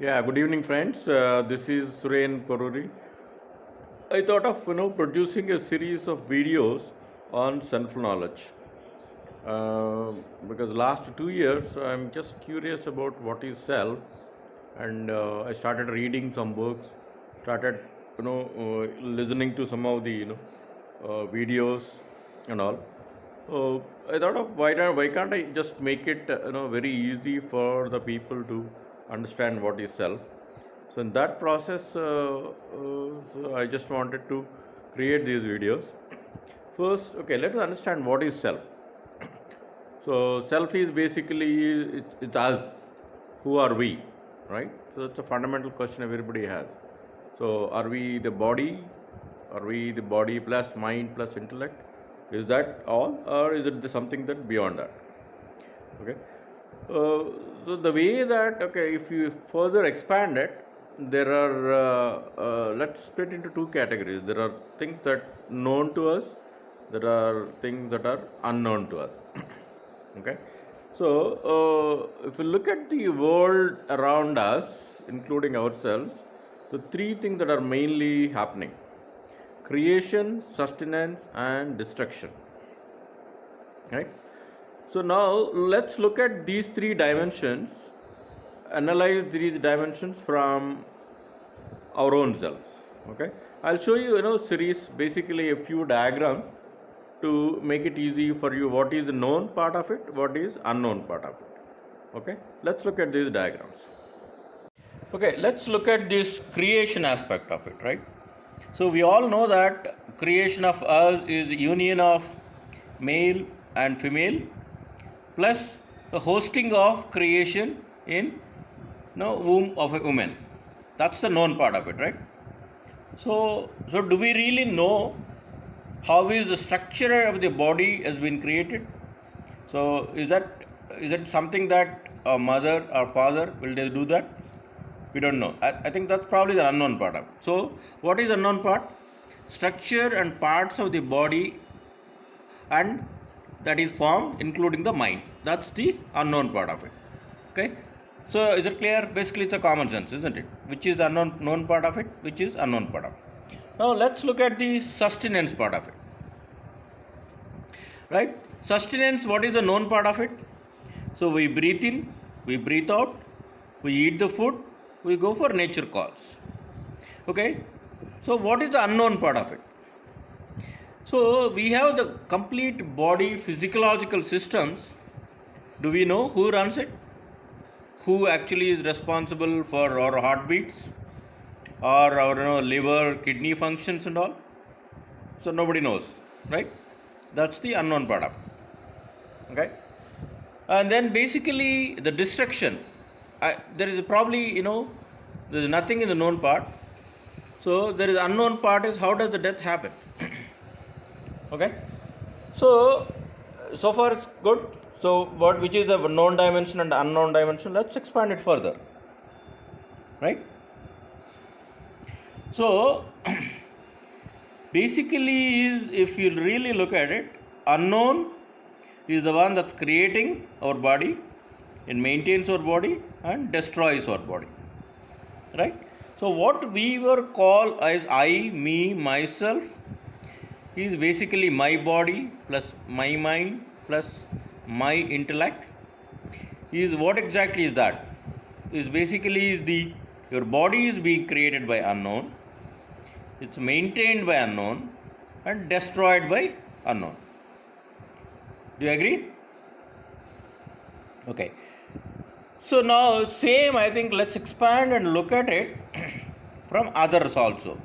Yeah, good evening, friends. This is Suren Koruri. I thought of producing a series of videos on self knowledge because last 2 years I'm just curious about what is self, and I started reading some books, started listening to some of the videos and all. I thought of why can't I just make it very easy for the people to understand what is self. So in that process, so I just wanted to create these videos. First, okay, let's understand what is self. So self is basically it's us. Who are we, right? So that's a fundamental question everybody has. So are we the body? Are we the body plus mind plus intellect? Is that all, or is it something that beyond that? Okay. So the way that, okay, if you further expand it, there are let's split into two categories. There are things that known to us, there are things that are unknown to us. Okay. So if you look at the world around us, including ourselves, the three things that are mainly happening: creation, sustenance, and destruction. Right. So now let's look at these three dimensions, analyze these dimensions from our own selves. Okay, I'll show you, series, basically a few diagrams to make it easy for you. What is the known part of it? What is unknown part of it? Okay, let's look at these diagrams. Okay, let's look at this creation aspect of it, right? So we all know that creation of us is the union of male and female plus the hosting of creation in womb of a woman. That's the known part of it, right? So do we really know how is the structure of the body has been created? So is that something that a mother or father will they do that? We don't know. I think that's probably the unknown part of it. So what is unknown part? Structure and parts of the body and that is formed including the mind. That's the unknown part of it. Okay. So is it clear? Basically it's a common sense, isn't it? Which is the known part of it, which is unknown part of it. Now let's look at the sustenance part of it. Right? Sustenance, what is the known part of it? So we breathe in, we breathe out, we eat the food, we go for nature calls. Okay? So what is the unknown part of it? So we have the complete body physiological systems. Do we know who runs it? Who actually is responsible for our heartbeats or our liver, kidney functions and all? So nobody knows, right? That's the unknown part of it. Okay? And then basically the destruction. There is probably, there is nothing in the known part. So there is unknown part is how does the death happen? Okay? So far it's good. So which is the known dimension and the unknown dimension? Let's expand it further. Right? So basically if you really look at it, unknown is the one that's creating our body, it maintains our body and destroys our body. Right? So what we were called as I, me, myself is basically my body plus my mind plus my intellect. Is what exactly is that? Is basically your body is being created by unknown, it's maintained by unknown and destroyed by unknown. Do you agree? Okay. So now same, I think let's expand and look at it from others also.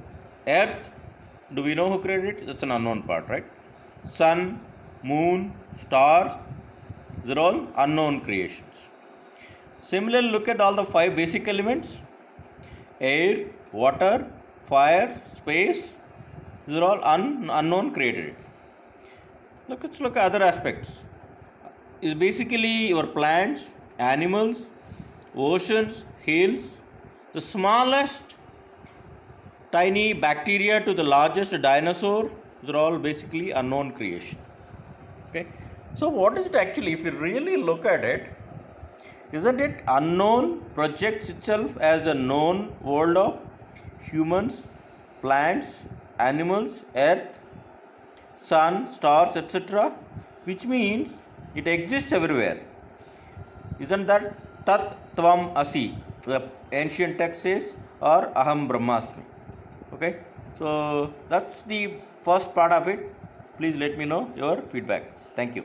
Earth, do we know who created it? That's an unknown part, right? Sun, moon, stars, they're all unknown creations. Similarly, look at all the 5 basic elements: air, water, fire, space. These are all unknown created. Let's look at other aspects. Is basically your plants, animals, oceans, hills, the smallest tiny bacteria to the largest dinosaur. These are all basically unknown creation. Okay. So what is it actually? If you really look at it, Isn't it unknown projects itself as a known world of humans, plants, animals, earth, sun, stars, etc., which means it exists everywhere. Isn't that Tat Tvam Asi? The ancient text says, or Aham Brahmasmi. Okay, so that's the first part of it. Please let me know your feedback. Thank you.